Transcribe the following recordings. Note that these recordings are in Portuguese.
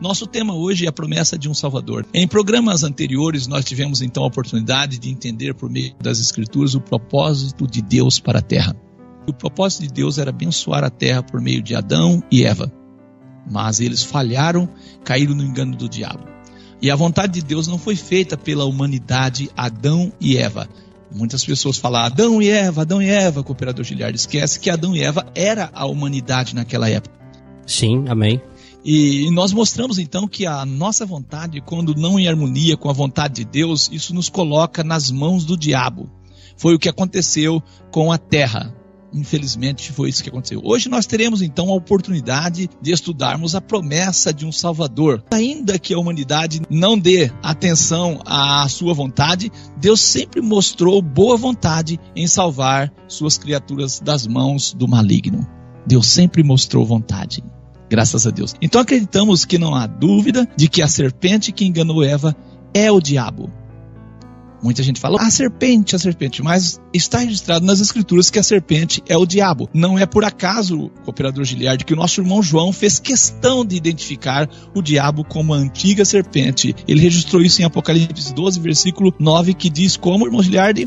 Nosso tema hoje é a promessa de um Salvador. Em programas anteriores, nós tivemos então a oportunidade de entender por meio das Escrituras o propósito de Deus para a terra. O propósito de Deus era abençoar a terra por meio de Adão e Eva. Mas eles falharam, caíram no engano do diabo. E a vontade de Deus não foi feita pela humanidade, Adão e Eva. Muitas pessoas falam Adão e Eva, cooperador Giliardi. Esquece que Adão e Eva era a humanidade naquela época. Sim, amém. E nós mostramos então que a nossa vontade, quando não em harmonia com a vontade de Deus, isso nos coloca nas mãos do diabo. Foi o que aconteceu com a terra. Infelizmente foi isso que aconteceu. Hoje nós teremos então a oportunidade de estudarmos a promessa de um Salvador. Ainda que a humanidade não dê atenção à sua vontade, Deus sempre mostrou boa vontade em salvar suas criaturas das mãos do maligno. Deus sempre mostrou vontade. Graças a Deus. Então acreditamos que não há dúvida de que a serpente que enganou Eva é o diabo. Muita gente fala, a serpente, mas está registrado nas Escrituras que a serpente é o diabo. Não é por acaso, cooperador Giliardi, que o nosso irmão João fez questão de identificar o diabo como a antiga serpente. Ele registrou isso em Apocalipse 12, versículo 9, que diz como, irmão Giliardi?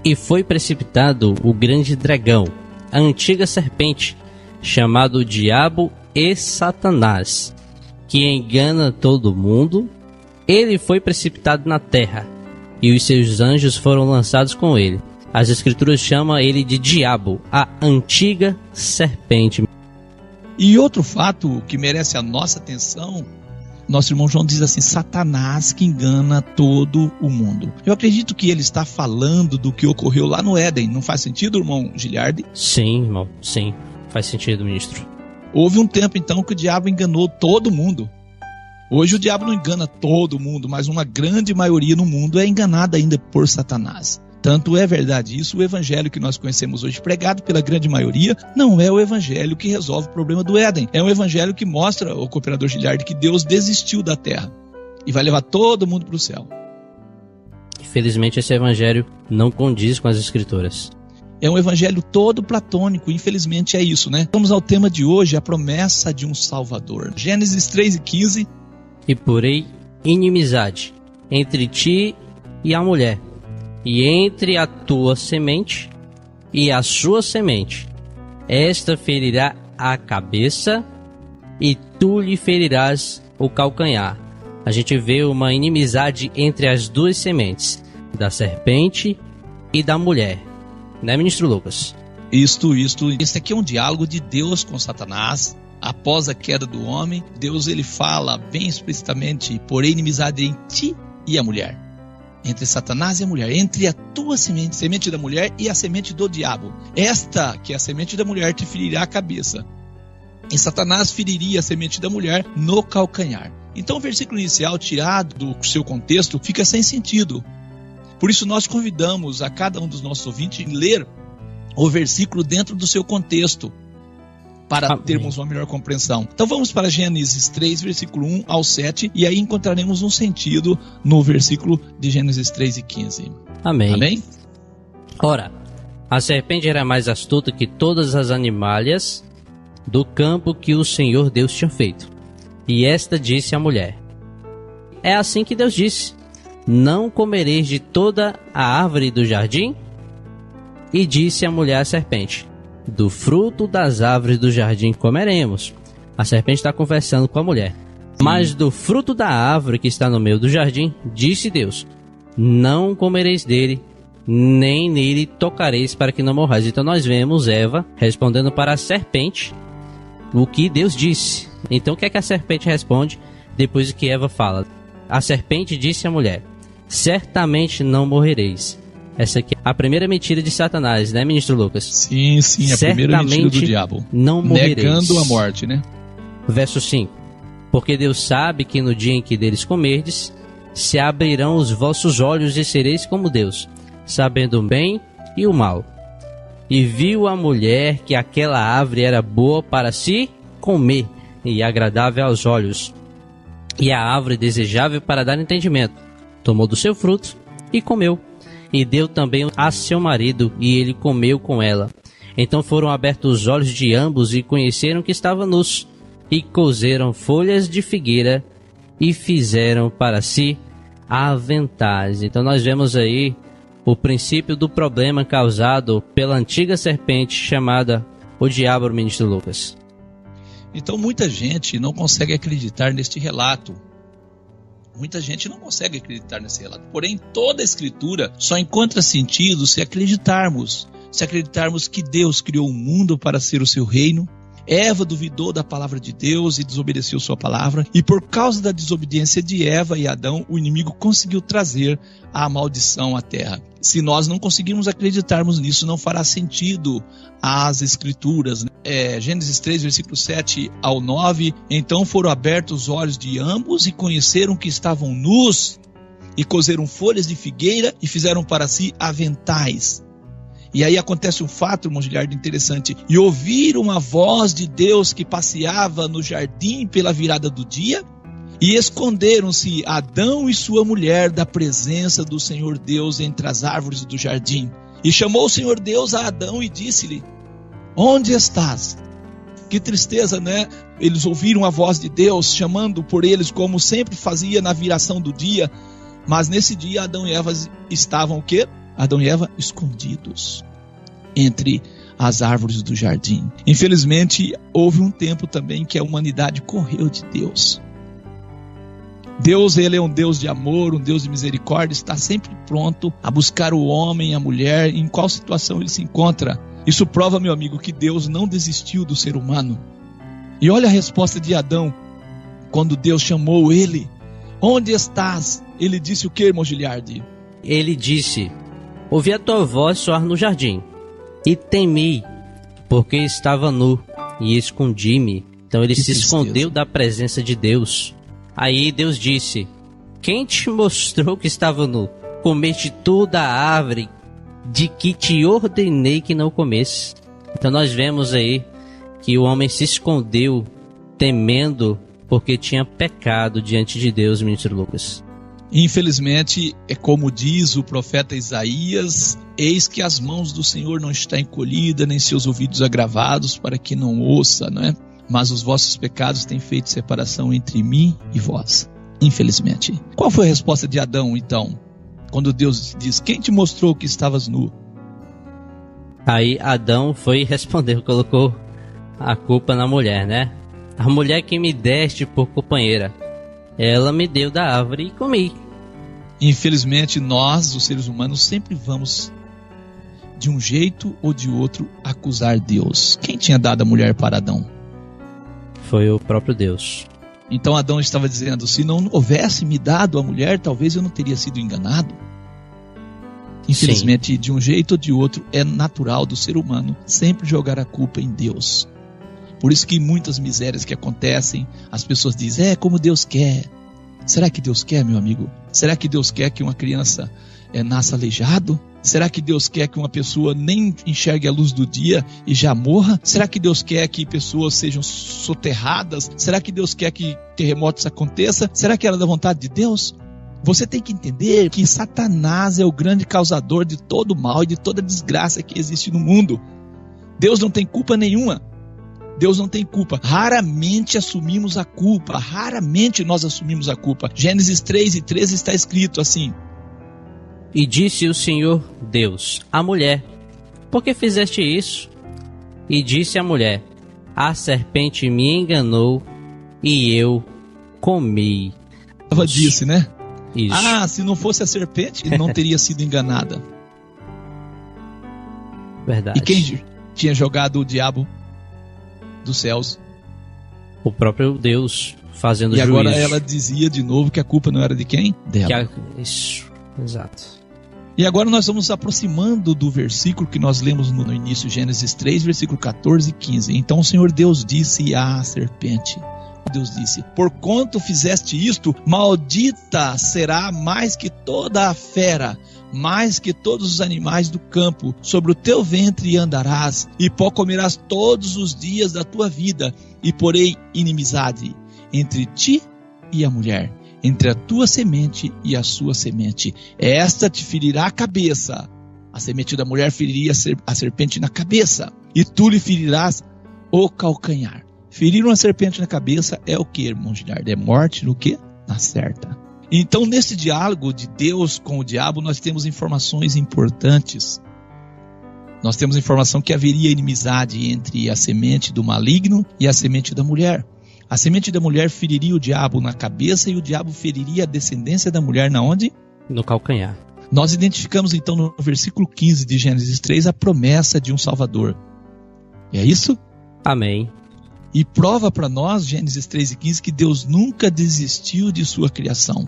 E foi precipitado o grande dragão, a antiga serpente, chamado Diabo e Satanás, que engana todo mundo. Ele foi precipitado na terra, e os seus anjos foram lançados com ele. As Escrituras chamam ele de Diabo, a antiga serpente. E outro fato que merece a nossa atenção, nosso irmão João diz assim, Satanás que engana todo o mundo. Eu acredito que ele está falando do que ocorreu lá no Éden. Não faz sentido, irmão Giliardi? Sim, irmão, sim. Faz sentido, ministro. Houve um tempo, então, que o diabo enganou todo mundo. Hoje o diabo não engana todo mundo, mas uma grande maioria no mundo é enganada ainda por Satanás. Tanto é verdade isso, o evangelho que nós conhecemos hoje, pregado pela grande maioria, não é o evangelho que resolve o problema do Éden. É um evangelho que mostra, o cooperador Giliardi, que Deus desistiu da terra e vai levar todo mundo para o céu. Infelizmente, esse evangelho não condiz com as Escrituras. É um evangelho todo platônico, infelizmente é isso, né? Vamos ao tema de hoje, a promessa de um Salvador. Gênesis 3:15. E porém inimizade entre ti e a mulher, e entre a tua semente e a sua semente. Esta ferirá a cabeça, e tu lhe ferirás o calcanhar. A gente vê uma inimizade entre as duas sementes, da serpente e da mulher. Né, ministro Lucas? Isto. Esse aqui é um diálogo de Deus com Satanás. Após a queda do homem, Deus ele fala bem explicitamente, porém inimizade em ti e a mulher. Entre Satanás e a mulher, entre a tua semente, semente da mulher, e a semente do diabo. Esta, que é a semente da mulher, te ferirá a cabeça. E Satanás feriria a semente da mulher no calcanhar. Então o versículo inicial, tirado do seu contexto, fica sem sentido. Por isso nós convidamos a cada um dos nossos ouvintes a ler o versículo dentro do seu contexto, para termos uma melhor compreensão. Então vamos para Gênesis 3, versículo 1 ao 7, e aí encontraremos um sentido no versículo de Gênesis 3:15. Amém. Amém? Ora, a serpente era mais astuta que todas as animalhas do campo que o Senhor Deus tinha feito. E esta disse à mulher: é assim que Deus disse: não comereis de toda a árvore do jardim? E disse a mulher à serpente: do fruto das árvores do jardim comeremos. A serpente está conversando com a mulher. Mas do fruto da árvore que está no meio do jardim, disse Deus: não comereis dele, nem nele tocareis, para que não morrais. Então nós vemos Eva respondendo para a serpente o que Deus disse. Então o que é que a serpente responde depois que Eva fala? A serpente disse à mulher: certamente não morrereis. Essa aqui é a primeira mentira de Satanás, né, ministro Lucas? Sim, a primeira mentira do diabo. Não morrereis. Negando a morte, né? Verso 5. Porque Deus sabe que no dia em que deles comerdes, se abrirão os vossos olhos e sereis como Deus, sabendo o bem e o mal. E viu a mulher que aquela árvore era boa para se comer e agradável aos olhos, e a árvore desejável para dar entendimento. Tomou do seu fruto e comeu, e deu também a seu marido, e ele comeu com ela. Então foram abertos os olhos de ambos e conheceram que estavam nus. e cozeram folhas de figueira e fizeram para si aventais. Então nós vemos aí o princípio do problema causado pela antiga serpente chamada o diabo, ministro Lucas. Então muita gente não consegue acreditar neste relato. Muita gente não consegue acreditar nesse relato. Porém, toda a Escritura só encontra sentido se acreditarmos que Deus criou o mundo para ser o seu reino. Eva duvidou da palavra de Deus e desobedeceu sua palavra. E por causa da desobediência de Eva e Adão, o inimigo conseguiu trazer a maldição à terra. Se nós não conseguirmos acreditarmos nisso, não fará sentido as Escrituras. Gênesis 3, versículo 7 ao 9. Então foram abertos os olhos de ambos e conheceram que estavam nus, e cozeram folhas de figueira e fizeram para si aventais. E aí acontece um fato, irmão Giliardo, interessante. E ouviram uma voz de Deus que passeava no jardim pela virada do dia, e esconderam-se Adão e sua mulher da presença do Senhor Deus entre as árvores do jardim. E chamou o Senhor Deus a Adão e disse-lhe: onde estás? Que tristeza, né? Eles ouviram a voz de Deus chamando por eles, como sempre fazia na viração do dia. Mas nesse dia Adão e Eva estavam o quê? Adão e Eva escondidos entre as árvores do jardim. Infelizmente, houve um tempo também que a humanidade correu de Deus. Deus, ele é um Deus de amor, um Deus de misericórdia, está sempre pronto a buscar o homem, a mulher, em qual situação ele se encontra. Isso prova, meu amigo, que Deus não desistiu do ser humano. E olha a resposta de Adão, quando Deus chamou ele. Onde estás? Ele disse o que, irmão Giliardi? Ele disse: ouvi a tua voz soar no jardim, e temi, porque estava nu, e escondi-me. Então ele se escondeu da presença de Deus. Aí Deus disse: quem te mostrou que estava nu? Comeste toda a árvore de que te ordenei que não comesse. Então nós vemos aí que o homem se escondeu temendo porque tinha pecado diante de Deus, ministro Lucas. Infelizmente, é como diz o profeta Isaías: eis que as mãos do Senhor não estão encolhidas, nem seus ouvidos agravados, para que não ouça, não é? Mas os vossos pecados têm feito separação entre mim e vós. Infelizmente. Qual foi a resposta de Adão, então? Quando Deus diz: quem te mostrou que estavas nu? Aí Adão foi responder, colocou a culpa na mulher, né? A mulher que me deste por companheira, ela me deu da árvore e comi. Infelizmente, nós, os seres humanos, sempre vamos, de um jeito ou de outro, acusar Deus. Quem tinha dado a mulher para Adão? Foi o próprio Deus. Então Adão estava dizendo: se não houvesse me dado a mulher, talvez eu não teria sido enganado. Infelizmente, sim, de um jeito ou de outro, é natural do ser humano sempre jogar a culpa em Deus. Por isso que muitas misérias que acontecem, as pessoas dizem: como Deus quer. Será que Deus quer, meu amigo? Será que Deus quer que uma criança nasça aleijado? Será que Deus quer que uma pessoa nem enxergue a luz do dia e já morra? Será que Deus quer que pessoas sejam soterradas? Será que Deus quer que terremotos aconteçam? Será que era da vontade de Deus? Você tem que entender que Satanás é o grande causador de todo o mal e de toda a desgraça que existe no mundo. Deus não tem culpa nenhuma. Deus não tem culpa. Raramente assumimos a culpa. Raramente nós assumimos a culpa. Gênesis 3:13 está escrito assim: e disse o Senhor Deus à mulher: por que fizeste isso? E disse a mulher: a serpente me enganou e eu comi. Ela disse, né? Isso. Se não fosse a serpente, não teria sido enganada. Verdade. E quem tinha jogado o diabo dos céus? O próprio Deus fazendo juízo. E agora ela dizia de novo que a culpa não era de quem? Dela. Isso, exato. E agora nós vamos aproximando do versículo que nós lemos no início, Gênesis 3, versículo 14 e 15. Então o Senhor Deus disse à serpente: Deus disse: porquanto fizeste isto, maldita será mais que toda a fera, mais que todos os animais do campo. Sobre o teu ventre andarás, e pó comerás todos os dias da tua vida, e porei inimizade entre ti e a mulher, entre a tua semente e a sua semente. Esta te ferirá a cabeça. A semente da mulher feriria a serpente na cabeça, e tu lhe ferirás o calcanhar. Ferir uma serpente na cabeça é o que, irmão Giliardo? É morte no quê? Na certa. Então, nesse diálogo de Deus com o diabo, nós temos informações importantes. Nós temos informação que haveria inimizade entre a semente do maligno e a semente da mulher. A semente da mulher feriria o diabo na cabeça e o diabo feriria a descendência da mulher na onde? No calcanhar. Nós identificamos então no versículo 15 de Gênesis 3 a promessa de um Salvador. E é isso? Amém. E prova para nós, Gênesis 3:15, que Deus nunca desistiu de sua criação.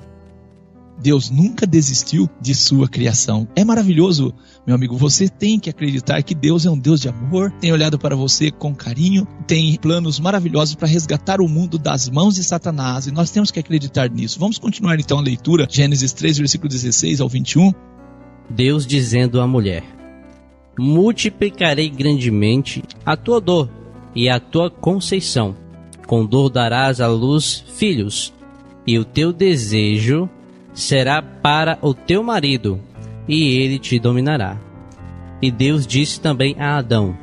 Deus nunca desistiu de sua criação. É maravilhoso, meu amigo. Você tem que acreditar que Deus é um Deus de amor, tem olhado para você com carinho, tem planos maravilhosos para resgatar o mundo das mãos de Satanás, e nós temos que acreditar nisso. Vamos continuar então a leitura, Gênesis 3, versículo 16 ao 21. Deus dizendo à mulher: multiplicarei grandemente a tua dor e a tua conceição. Com dor darás à luz filhos, e o teu desejo será para o teu marido, e ele te dominará. E Deus disse também a Adão: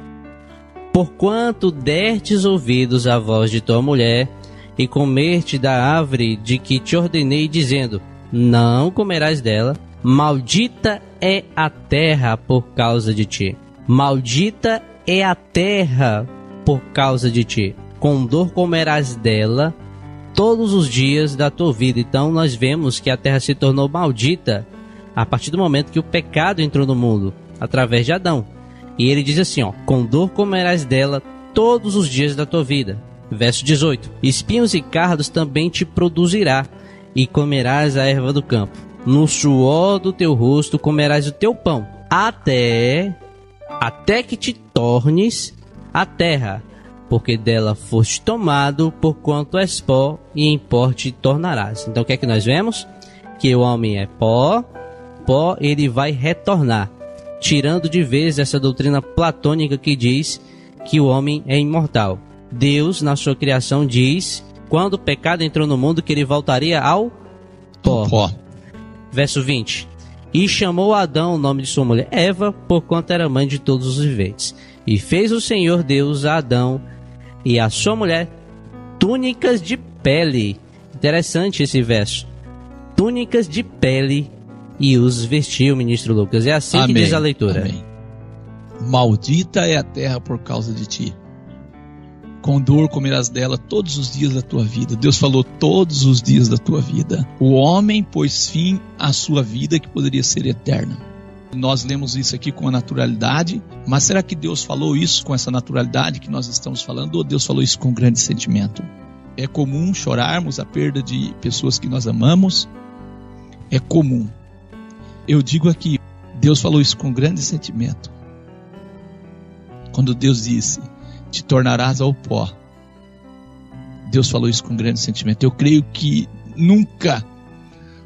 porquanto dertes ouvidos à voz de tua mulher, e comerte da árvore de que te ordenei, dizendo: não comerás dela, maldita é a terra por causa de ti. Maldita é a terra por causa de ti. Com dor comerás dela todos os dias da tua vida. Então nós vemos que a terra se tornou maldita a partir do momento que o pecado entrou no mundo, através de Adão. E ele diz assim, com dor comerás dela todos os dias da tua vida. Verso 18: espinhos e cardos também te produzirá, e comerás a erva do campo. No suor do teu rosto comerás o teu pão, até que te tornes a terra, porque dela foste tomado, porquanto és pó, e em pó te tornarás. Então o que é que nós vemos? Que o homem é pó, ele vai retornar, tirando de vez essa doutrina platônica que diz que o homem é imortal. Deus, na sua criação, diz, quando o pecado entrou no mundo, que ele voltaria ao pó. Verso 20: e chamou Adão o nome de sua mulher Eva, porquanto era mãe de todos os viventes. E fez o Senhor Deus a Adão e a sua mulher túnicas de pele. Interessante esse verso. Túnicas de pele, e os vestiu, ministro Lucas. É assim que diz a leitura. Amém. Maldita é a terra por causa de ti. Com dor comerás dela todos os dias da tua vida. Deus falou todos os dias da tua vida. O homem pôs fim à sua vida, que poderia ser eterna. Nós lemos isso aqui com a naturalidade, mas será que Deus falou isso com essa naturalidade que nós estamos falando, ou Deus falou isso com grande sentimento? É comum chorarmos a perda de pessoas que nós amamos. É comum. Eu digo aqui, Deus falou isso com grande sentimento. Quando Deus disse: te tornarás ao pó, Deus falou isso com grande sentimento. Eu creio que nunca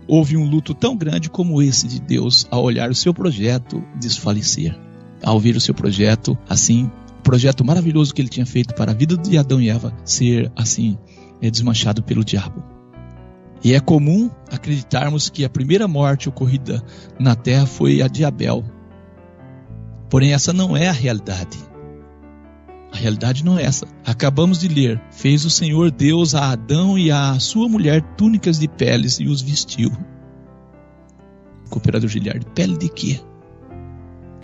houve um luto tão grande como esse de Deus ao olhar o seu projeto desfalecer, ao ver o seu projeto assim, o projeto maravilhoso que ele tinha feito para a vida de Adão e Eva ser assim desmanchado pelo diabo. E é comum acreditarmos que a primeira morte ocorrida na terra foi a de Abel. Porém, essa não é a realidade. A realidade não é essa. Acabamos de ler: fez o Senhor Deus a Adão e a sua mulher túnicas de peles e os vestiu. Cooperador Giliardo, pele de quê?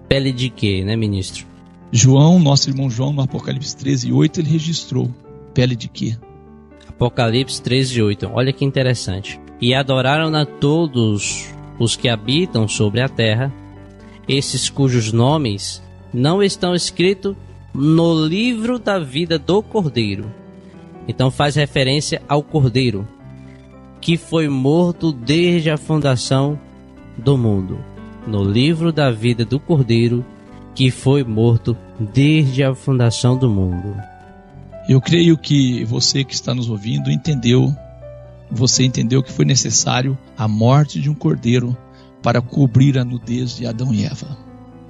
Pele de quê, né, ministro? João, nosso irmão João, no Apocalipse 13:8, ele registrou. Pele de quê? Apocalipse 13:8. Olha que interessante. E adoraram-na todos os que habitam sobre a terra, esses cujos nomes não estão escritos no livro da vida do Cordeiro. Então faz referência ao Cordeiro, que foi morto desde a fundação do mundo. No livro da vida do Cordeiro, que foi morto desde a fundação do mundo. Eu creio que você que está nos ouvindo entendeu que foi necessário a morte de um cordeiro para cobrir a nudez de Adão e Eva.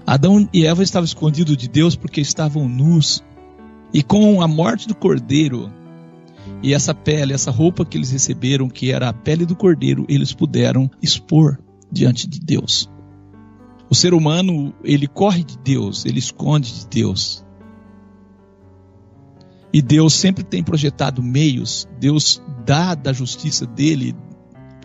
Adão e Eva estavam escondidos de Deus porque estavam nus. E com a morte do cordeiro e essa pele, essa roupa que eles receberam, que era a pele do cordeiro, eles puderam expor diante de Deus. O ser humano, ele corre de Deus, ele esconde de Deus. E Deus sempre tem projetado meios, Deus dá da justiça dele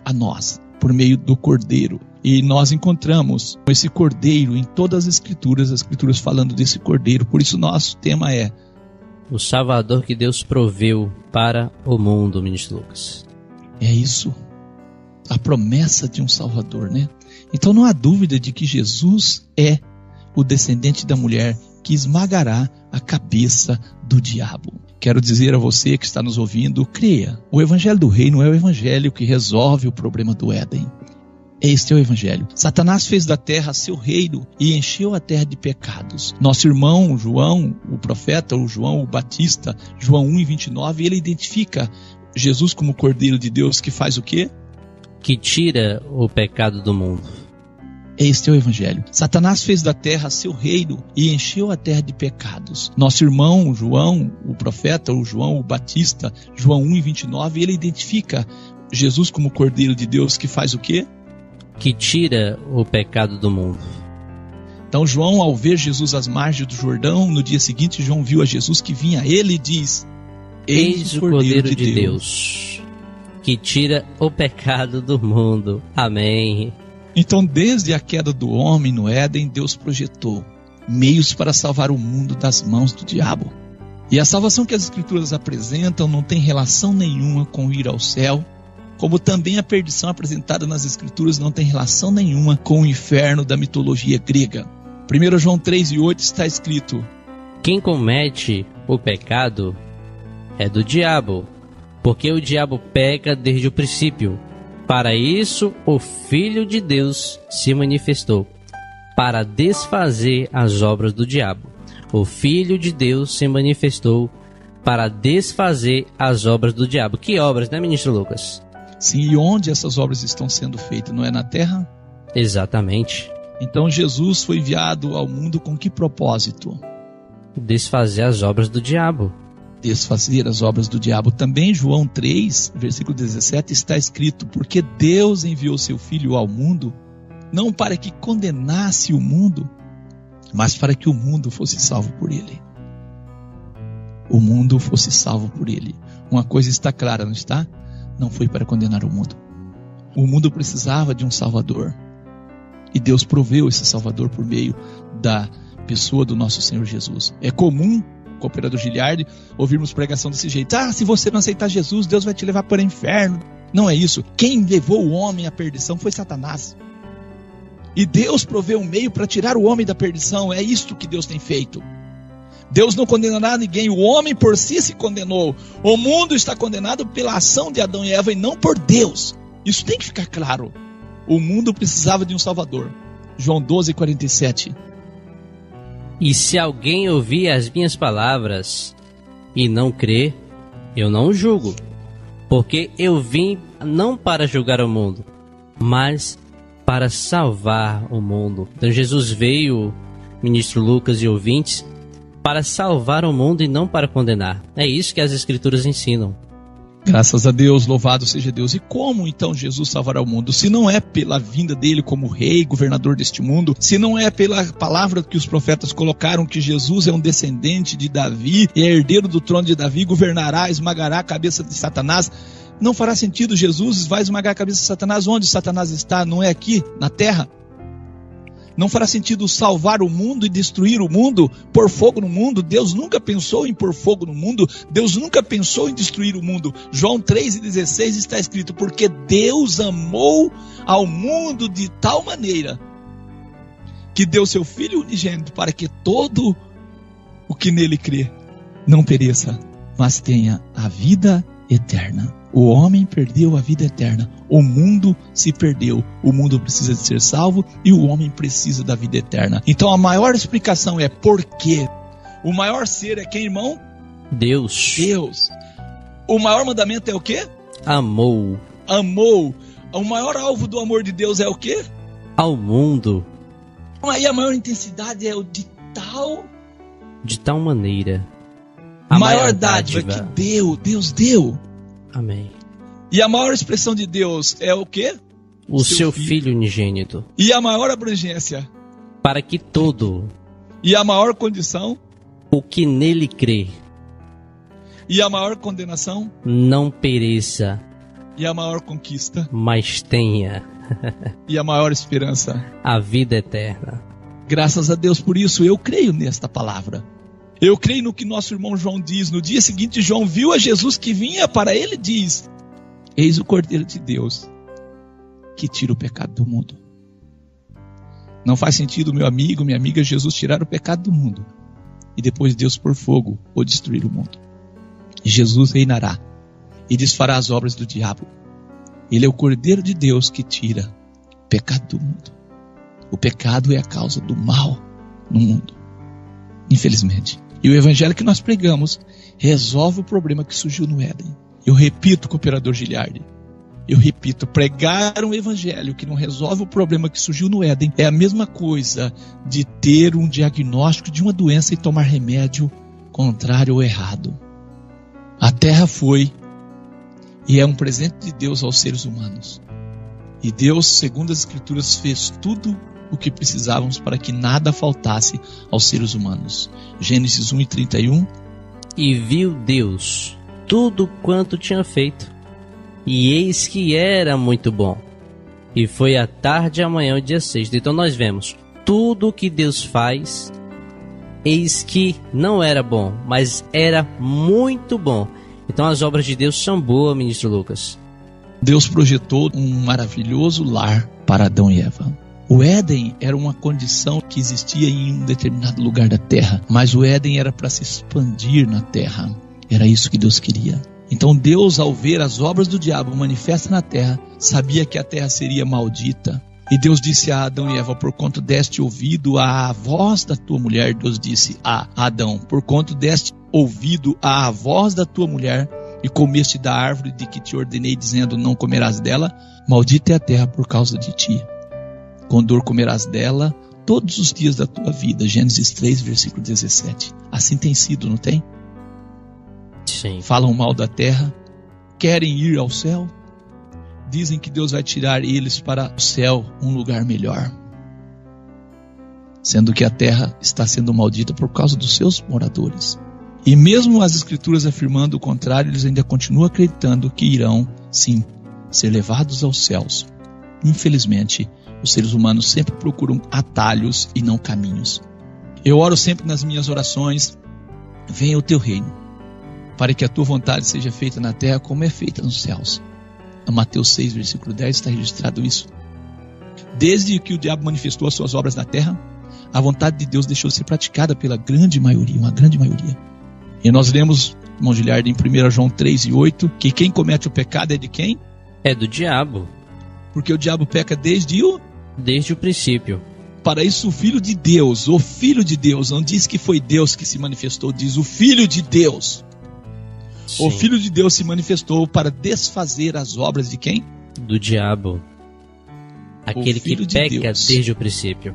a nós, por meio do Cordeiro. E nós encontramos esse Cordeiro em todas as Escrituras falando desse Cordeiro. Por isso nosso tema é o Salvador que Deus proveu para o mundo, ministro Lucas. É isso, a promessa de um Salvador, né? Então não há dúvida de que Jesus é o descendente da mulher que esmagará a cabeça do diabo. Quero dizer a você que está nos ouvindo, creia. O Evangelho do Reino é o Evangelho que resolve o problema do Éden. Este é o Evangelho. Satanás fez da terra seu reino e encheu a terra de pecados. Nosso irmão João, o profeta, o João o Batista, João 1:29, ele identifica Jesus como o Cordeiro de Deus que faz o quê? Que tira o pecado do mundo. Este é o Evangelho. Satanás fez da terra seu reino e encheu a terra de pecados. Nosso irmão João, o profeta, o João o Batista, João 1:29, ele identifica Jesus como o Cordeiro de Deus que faz o quê? Que tira o pecado do mundo. Então João, ao ver Jesus às margens do Jordão, no dia seguinte João viu a Jesus que vinha a ele e diz: Eis o Cordeiro de Deus, que tira o pecado do mundo. Amém. Então, desde a queda do homem no Éden, Deus projetou meios para salvar o mundo das mãos do diabo. E a salvação que as Escrituras apresentam não tem relação nenhuma com ir ao céu, como também a perdição apresentada nas Escrituras não tem relação nenhuma com o inferno da mitologia grega. 1 João 3:8 está escrito: quem comete o pecado é do diabo, porque o diabo peca desde o princípio. Para isso, o Filho de Deus se manifestou, para desfazer as obras do diabo. O Filho de Deus se manifestou para desfazer as obras do diabo. Que obras, né, ministro Lucas? Sim, e onde essas obras estão sendo feitas? Não é na terra? Exatamente. Então Jesus foi enviado ao mundo com que propósito? Desfazer as obras do diabo. Desfazer as obras do diabo. Também João 3, versículo 17, está escrito: porque Deus enviou seu Filho ao mundo, não para que condenasse o mundo, mas para que o mundo fosse salvo por ele. O mundo fosse salvo por ele. Uma coisa está clara, não está? Não foi para condenar o mundo. O mundo precisava de um Salvador. E Deus proveu esse Salvador por meio da pessoa do nosso Senhor Jesus. É comum, cooperador Giliardi, ouvirmos pregação desse jeito: se você não aceitar Jesus, Deus vai te levar para o inferno. Não é isso. Quem levou o homem à perdição foi Satanás. E Deus proveu um meio para tirar o homem da perdição. É isto que Deus tem feito. Deus não condenará ninguém. O homem por si se condenou. O mundo está condenado pela ação de Adão e Eva e não por Deus. Isso tem que ficar claro. O mundo precisava de um Salvador. João 12:47. E se alguém ouvir as minhas palavras e não crer, eu não o julgo, porque eu vim não para julgar o mundo, mas para salvar o mundo. Então Jesus veio, ministro Lucas e ouvintes, para salvar o mundo e não para condenar. É isso que as Escrituras ensinam. Graças a Deus, louvado seja Deus. E como então Jesus salvará o mundo? Se não é pela vinda dele como rei, governador deste mundo, se não é pela palavra que os profetas colocaram, que Jesus é um descendente de Davi, é herdeiro do trono de Davi, governará, esmagará a cabeça de Satanás, não fará sentido. Jesus vai esmagar a cabeça de Satanás. Onde Satanás está? Não é aqui, na terra? Não fará sentido salvar o mundo e destruir o mundo, pôr fogo no mundo. Deus nunca pensou em pôr fogo no mundo. Deus nunca pensou em destruir o mundo. João 3:16 está escrito: porque Deus amou ao mundo de tal maneira que deu seu Filho unigênito, para que todo o que nele crê não pereça, mas tenha a vida eterna. O homem perdeu a vida eterna. O mundo se perdeu. O mundo precisa de ser salvo e o homem precisa da vida eterna. Então a maior explicação é por quê. O maior ser é quem, irmão? Deus. Deus. O maior mandamento é o quê? Amou. Amou. O maior alvo do amor de Deus é o quê? Ao mundo. Aí a maior intensidade é o de tal maneira. A maior dádiva que Deus deu. Amém. E a maior expressão de Deus é o quê? O seu filho unigênito. E a maior abrangência? Para que todo. E a maior condição? O que nele crê. E a maior condenação? Não pereça, E a maior conquista? mas tenha E a maior esperança? a vida eterna. Graças a Deus por isso, eu creio nesta palavra. Eu creio no que nosso irmão João diz. No dia seguinte, João viu a Jesus que vinha para ele e diz: eis o Cordeiro de Deus que tira o pecado do mundo. Não faz sentido, meu amigo, minha amiga, Jesus tirar o pecado do mundo e depois Deus por fogo ou destruir o mundo. E Jesus reinará e desfará as obras do diabo. Ele é o Cordeiro de Deus que tira o pecado do mundo. O pecado é a causa do mal no mundo, infelizmente. E o evangelho que nós pregamos resolve o problema que surgiu no Éden. Eu repito, cooperador Giliardi, eu repito, pregar um evangelho que não resolve o problema que surgiu no Éden é a mesma coisa de ter um diagnóstico de uma doença e tomar remédio contrário ou errado. A terra foi e é um presente de Deus aos seres humanos. E Deus, segundo as Escrituras, fez tudo o que precisávamos para que nada faltasse aos seres humanos. Gênesis 1:31. E viu Deus tudo quanto tinha feito, e eis que era muito bom. E foi a tarde e amanhã, o dia 6. Então nós vemos tudo o que Deus faz, eis que não era bom, mas era muito bom. Então as obras de Deus são boas, ministro Lucas. Deus projetou um maravilhoso lar para Adão e Eva. O Éden era uma condição que existia em um determinado lugar da terra, mas o Éden era para se expandir na terra. Era isso que Deus queria. Então Deus, ao ver as obras do diabo manifestas na terra, sabia que a terra seria maldita. E Deus disse a Adão e Eva: por quanto deste ouvido à voz da tua mulher, Deus disse a Adão: por quanto deste ouvido à voz da tua mulher e comeste da árvore de que te ordenei, dizendo: não comerás dela, maldita é a terra por causa de ti. Com dor comerás dela todos os dias da tua vida. Gênesis 3, versículo 17. Assim tem sido, não tem? Sim. Falam mal da terra, querem ir ao céu, dizem que Deus vai tirar eles para o céu, um lugar melhor, sendo que a terra está sendo maldita por causa dos seus moradores. E mesmo as Escrituras afirmando o contrário, eles ainda continuam acreditando que irão, sim, ser levados aos céus. Infelizmente, os seres humanos sempre procuram atalhos e não caminhos. Eu oro sempre nas minhas orações: venha o teu reino, para que a tua vontade seja feita na terra como é feita nos céus. A Mateus 6, versículo 10 está registrado isso. Desde que o diabo manifestou as suas obras na terra, a vontade de Deus deixou de ser praticada pela grande maioria, uma grande maioria. E nós lemos, irmão Giliardi, em 1 João 3:8, que quem comete o pecado é de quem? É do diabo. Porque o diabo peca desde o princípio. Para isso o Filho de Deus, não diz que foi Deus que se manifestou, diz o Filho de Deus. Sim. O Filho de Deus se manifestou para desfazer as obras de quem? Do diabo. Aquele que peca desde o princípio.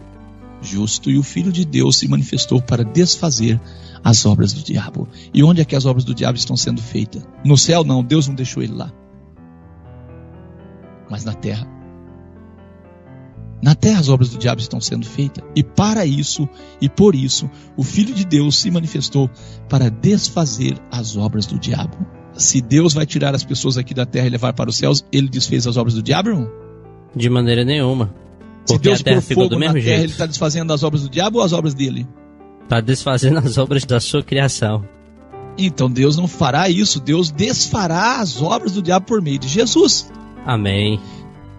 Justo. E o Filho de Deus se manifestou para desfazer as obras do diabo. E onde é que as obras do diabo estão sendo feitas? No céu não, Deus não deixou ele lá. Mas na terra. Na terra as obras do diabo estão sendo feitas. E para isso, e por isso, o Filho de Deus se manifestou para desfazer as obras do diabo. Se Deus vai tirar as pessoas aqui da terra e levar para os céus, ele desfez as obras do diabo, irmão? De maneira nenhuma. Se Deus a terra pôr ficou fogo do na mesmo terra, jeito. ele está desfazendo as obras do diabo ou as obras dele? Está desfazendo as obras da sua criação. Então Deus não fará isso. Deus desfará as obras do diabo por meio de Jesus. Amém.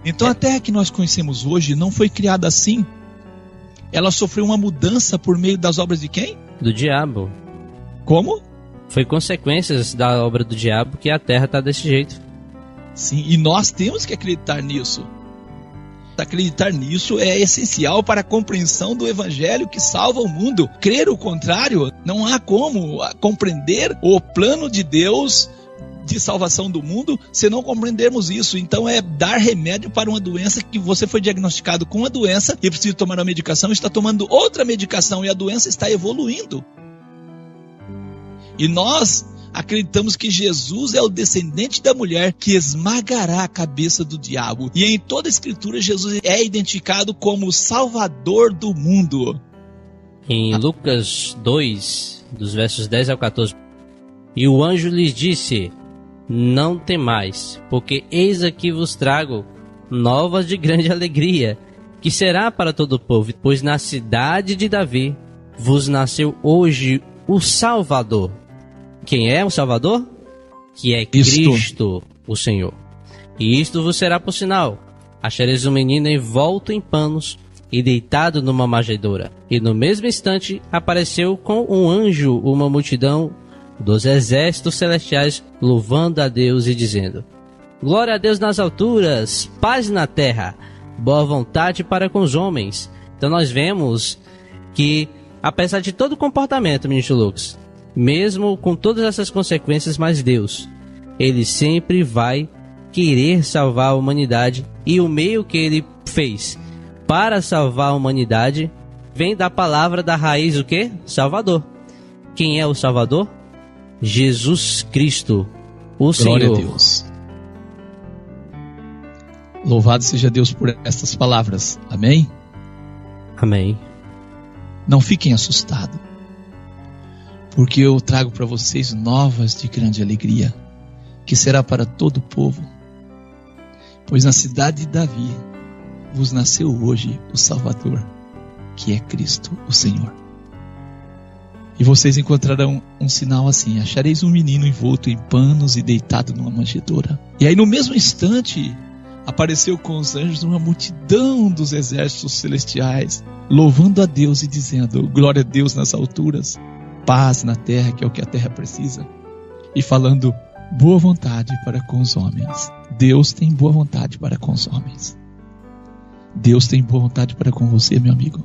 Então a terra que nós conhecemos hoje não foi criada assim. Ela sofreu uma mudança por meio das obras de quem? Do diabo. Como? Foi consequências da obra do diabo que a terra está desse jeito. Sim, e nós temos que acreditar nisso. Acreditar nisso é essencial para a compreensão do evangelho que salva o mundo. Crer o contrário, não há como compreender o plano de Deus de salvação do mundo se não compreendermos isso. Então é dar remédio para uma doença que você foi diagnosticado com uma doença e precisa tomar uma medicação, está tomando outra medicação e a doença está evoluindo. E nós acreditamos que Jesus é o descendente da mulher que esmagará a cabeça do diabo. E em toda a Escritura, Jesus é identificado como o Salvador do mundo. Em Lucas 2, dos versos 10 ao 14. E o anjo lhes disse: não temais, porque eis aqui vos trago novas de grande alegria, que será para todo o povo, pois na cidade de Davi vos nasceu hoje o Salvador. Quem é o Salvador? Que é Cristo, o Senhor. E isto vos será por sinal: achareis um menino envolto em panos e deitado numa manjedoura. E no mesmo instante apareceu com um anjo uma multidão dos exércitos celestiais, louvando a Deus e dizendo: glória a Deus nas alturas, paz na terra, boa vontade para com os homens. Então nós vemos que, apesar de todo o comportamento, ministro Lucas, mesmo com todas essas consequências, mas Deus, Ele sempre vai querer salvar a humanidade, e o meio que Ele fez para salvar a humanidade vem da palavra da raiz, o quê? Salvador. Quem é o Salvador? Jesus Cristo, o Senhor. Glória a Deus. Louvado seja Deus por estas palavras. Amém? Amém. Não fiquem assustados, porque eu trago para vocês novas de grande alegria, que será para todo o povo. Pois na cidade de Davi vos nasceu hoje o Salvador, que é Cristo, o Senhor. E vocês encontrarão um sinal assim: achareis um menino envolto em panos e deitado numa manjedoura. E aí no mesmo instante apareceu com os anjos uma multidão dos exércitos celestiais, louvando a Deus e dizendo: glória a Deus nas alturas, paz na terra, que é o que a terra precisa. E falando boa vontade para com os homens. Deus tem boa vontade para com os homens. Deus tem boa vontade para com você, meu amigo.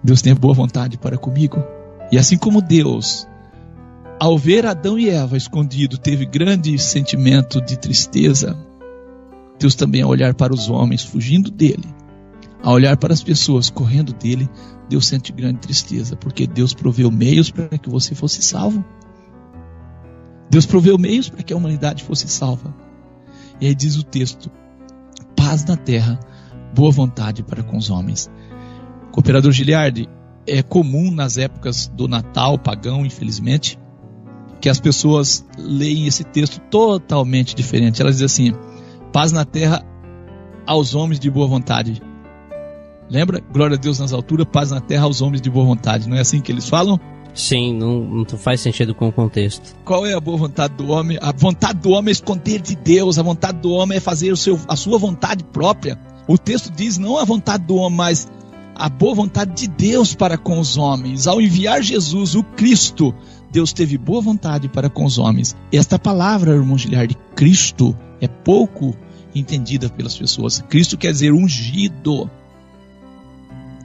Deus tem boa vontade para comigo. E assim como Deus, ao ver Adão e Eva escondido, teve grande sentimento de tristeza, Deus também, ao olhar para os homens fugindo dele, ao olhar para as pessoas correndo dele, Deus sente grande tristeza, porque Deus proveu meios para que você fosse salvo. Deus proveu meios para que a humanidade fosse salva. E aí diz o texto: paz na terra, boa vontade para com os homens. Cooperador Giliardi, é comum nas épocas do Natal pagão, infelizmente, que as pessoas leem esse texto totalmente diferente. Elas dizem assim: paz na terra aos homens de boa vontade. Lembra? Glória a Deus nas alturas, paz na terra aos homens de boa vontade. Não é assim que eles falam? Sim, não faz sentido com o contexto. Qual é a boa vontade do homem? A vontade do homem é esconder de Deus. A vontade do homem é fazer a sua vontade própria. O texto diz não a vontade do homem, mas a boa vontade de Deus para com os homens. Ao enviar Jesus, o Cristo, Deus teve boa vontade para com os homens. Esta palavra, irmão Giliardi, Cristo, é pouco entendida pelas pessoas. Cristo quer dizer ungido.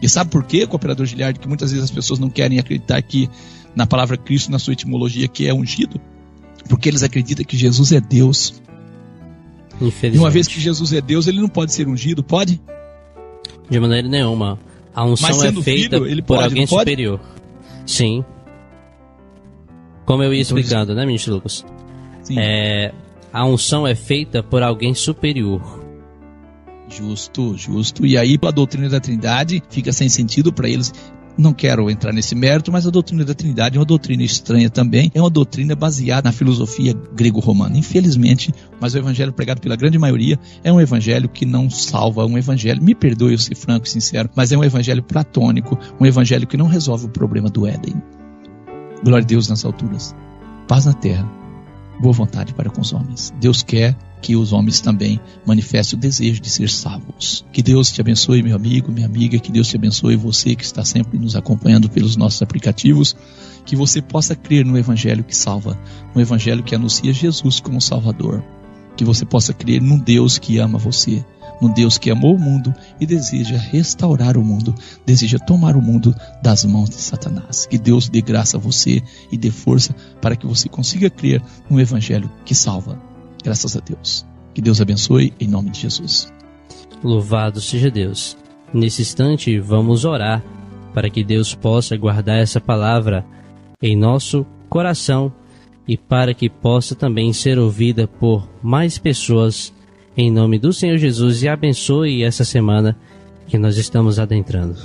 E sabe por quê, cooperador Giliardi, que muitas vezes as pessoas não querem acreditar que na palavra Cristo, na sua etimologia, que é ungido? Porque eles acreditam que Jesus é Deus. E uma vez que Jesus é Deus, ele não pode ser ungido, pode? De maneira nenhuma. A unção é feita por alguém superior. Sim. Como eu ia explicando, né, ministro Lucas? Sim. A unção é feita por alguém superior. Justo. E aí a doutrina da Trindade fica sem sentido para eles. Não quero entrar nesse mérito, mas a doutrina da Trindade é uma doutrina estranha também. É uma doutrina baseada na filosofia grego-romana. Infelizmente, mas o evangelho pregado pela grande maioria é um evangelho que não salva, um evangelho, me perdoe eu ser franco e sincero, mas é um evangelho platônico, um evangelho que não resolve o problema do Éden. Glória a Deus nas alturas, paz na terra, boa vontade para com os homens. Deus quer que os homens também manifestem o desejo de ser salvos. Que Deus te abençoe, meu amigo, minha amiga, que Deus te abençoe você que está sempre nos acompanhando pelos nossos aplicativos, que você possa crer no evangelho que salva, no evangelho que anuncia Jesus como Salvador, que você possa crer num Deus que ama você, num Deus que amou o mundo e deseja restaurar o mundo, deseja tomar o mundo das mãos de Satanás. Que Deus dê graça a você e dê força para que você consiga crer no evangelho que salva. Graças a Deus. Que Deus abençoe em nome de Jesus. Louvado seja Deus. Nesse instante vamos orar para que Deus possa guardar essa palavra em nosso coração e para que possa também ser ouvida por mais pessoas em nome do Senhor Jesus, e abençoe essa semana que nós estamos adentrando.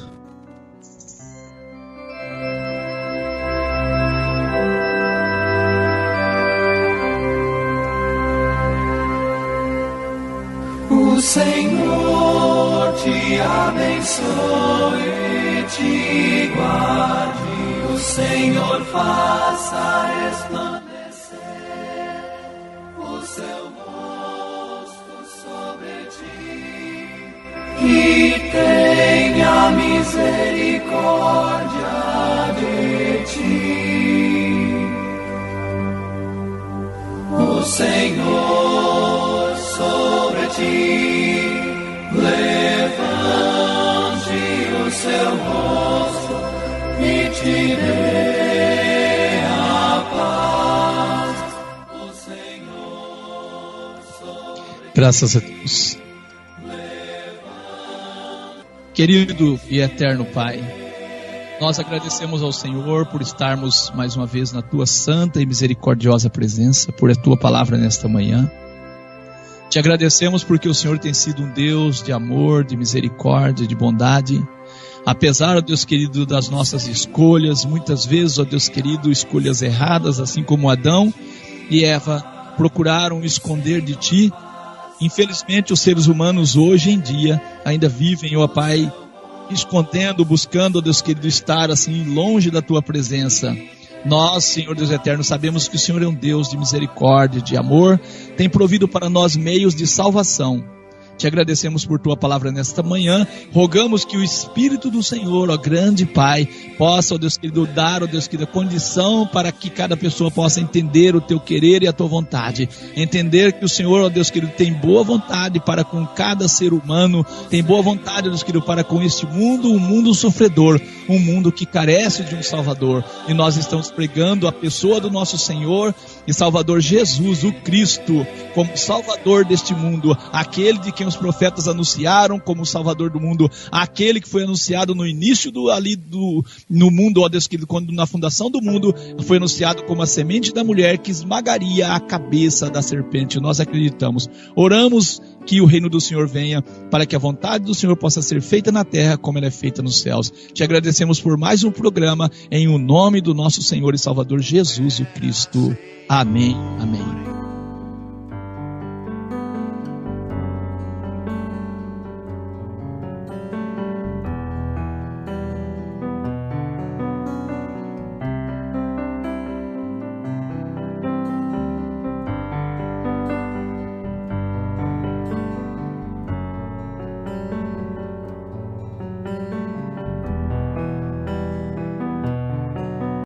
Senhor te abençoe e te guarde, o Senhor faça resplandecer o seu rosto sobre ti e tenha misericórdia de ti. O Senhor sobre ti levante o seu rosto e te dê a paz. O Senhor sobre Graças a Deus. Querido e eterno Pai, nós agradecemos ao Senhor por estarmos mais uma vez na Tua santa e misericordiosa presença, por a Tua palavra nesta manhã. Te agradecemos porque o Senhor tem sido um Deus de amor, de misericórdia, de bondade. Apesar, ó Deus querido, das nossas escolhas, muitas vezes, ó Deus querido, escolhas erradas, assim como Adão e Eva procuraram esconder de Ti. Infelizmente, os seres humanos hoje em dia ainda vivem, ó Pai, escondendo, buscando, ó Deus querido, estar assim longe da Tua presença. Nós, Senhor Deus eterno, sabemos que o Senhor é um Deus de misericórdia, de amor, tem provido para nós meios de salvação. Te agradecemos por Tua palavra nesta manhã, rogamos que o Espírito do Senhor, ó grande Pai, possa, ó Deus querido, dar, ó Deus querido, condição para que cada pessoa possa entender o Teu querer e a Tua vontade, entender que o Senhor, ó Deus querido, tem boa vontade para com cada ser humano, tem boa vontade, ó Deus querido, para com este mundo, um mundo sofredor, um mundo que carece de um Salvador, e nós estamos pregando a pessoa do nosso Senhor e Salvador Jesus, o Cristo, como Salvador deste mundo, aquele de quem os profetas anunciaram como Salvador do mundo, aquele que foi anunciado no início no mundo, ó Deus querido, quando na fundação do mundo foi anunciado como a semente da mulher que esmagaria a cabeça da serpente. Nós acreditamos, oramos que o reino do Senhor venha, para que a vontade do Senhor possa ser feita na terra como ela é feita nos céus. Te agradecemos por mais um programa, em o nome do nosso Senhor e Salvador Jesus o Cristo. Amém, amém.